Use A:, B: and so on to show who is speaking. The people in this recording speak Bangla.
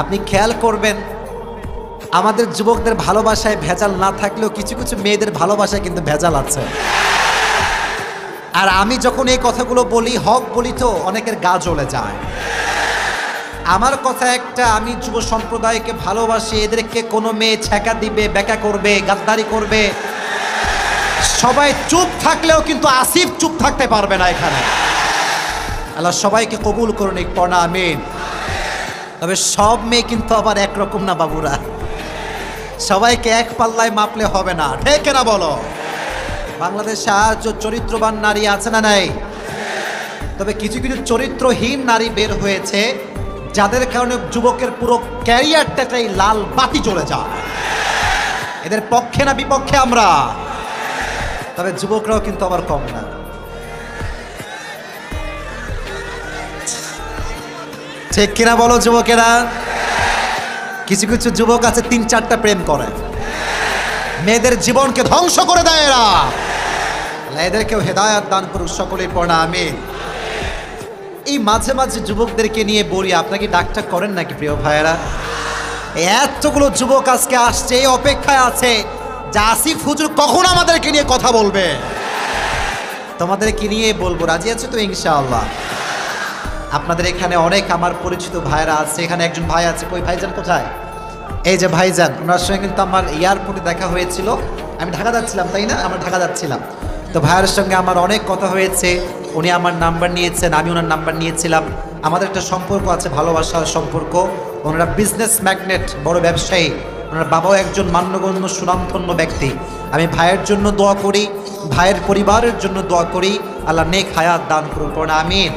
A: আপনি খেয়াল করবেন আমাদের যুবকদের ভালোবাসায় ভেজাল না থাকলেও কিছু কিছু মেয়েদের ভালোবাসায় কিন্তু ভেজাল আছে। আর আমি যখন এই কথাগুলো বলি, হক বলি, তো অনেকের গা জ্বলে যায়। আমার কথা একটা, আমি যুব সম্প্রদায়কে ভালোবাসি। এদেরকে কোনো মেয়ে ছ্যাঁকা দিবে, ব্যাকা করবে, গাদ্দারি করবে, সবাই চুপ থাকলেও কিন্তু আসিফ চুপ থাকতে পারবে না এখানে। আল্লাহ সবাইকে কবুল করুন, এক পড়া আমিন। তবে সব মেয়ে কিন্তু আবার একরকম না বাবুরা, সবাইকে এক পাল্লায় মাপলে হবে না, ঠিক না বলো? বাংলাদেশে আজ চরিত্রবান নারী আছে না নাই? তবে কিছু কিছু চরিত্রহীন নারী বের হয়েছে, যাদের কারণে যুবকের পুরো ক্যারিয়ারটাই লাল বাতি চলে যায়। এদের পক্ষে না বিপক্ষে আমরা? তবে যুবকরাও কিন্তু আবার কম না। ঠিক কিনা বলো যুবকেরা? কিছু কিছু যুবক আছে 3-4টা প্রেম করে, মেয়েদের জীবনকে ধ্বংস করে দেয় এরা। এদেরকেও হেদায়াত দান করুক সকলেই পড়া আমিন। এই মাঝে মাঝে যুবকদেরকে নিয়ে বলি, আপনাকে ডাকটাক করেন নাকি প্রিয় ভাইয়েরা? এতগুলো যুবক আজকে আসছে, এই অপেক্ষায় আছে যে আসিফ হুজুর কখন আমাদেরকে নিয়ে কথা বলবে। তোমাদেরকে নিয়ে বলবো, রাজি আছে তো ইনশাআল্লাহ? আপনাদের এখানে অনেক আমার পরিচিত ভাইরা আছে। এখানে একজন ভাই আছে, কই ভাইজান কোথায়? এই যে ভাইজান, ওনার সঙ্গে কিন্তু আমার এয়ারপোর্টে দেখা হয়েছিল। আমি ঢাকা যাচ্ছিলাম, তাই না? আমরা ঢাকা যাচ্ছিলাম, তো ভাইয়ের সঙ্গে আমার অনেক কথা হয়েছে। উনি আমার নাম্বার নিয়েছেন, আমি ওনার নাম্বার নিয়েছিলাম। আমাদের একটা সম্পর্ক আছে, ভালোবাসার সম্পর্ক। ওনারা বিজনেস ম্যাগনেট, বড় ব্যবসায়ী। ওনার বাবাও একজন মান্যগণ্য সুনামধন্য ব্যক্তি। আমি ভাইয়ের জন্য দোয়া করি, ভাইয়ের পরিবারের জন্য দোয়া করি, আল্লাহ নেক হায়াত দান করুন, আমিন।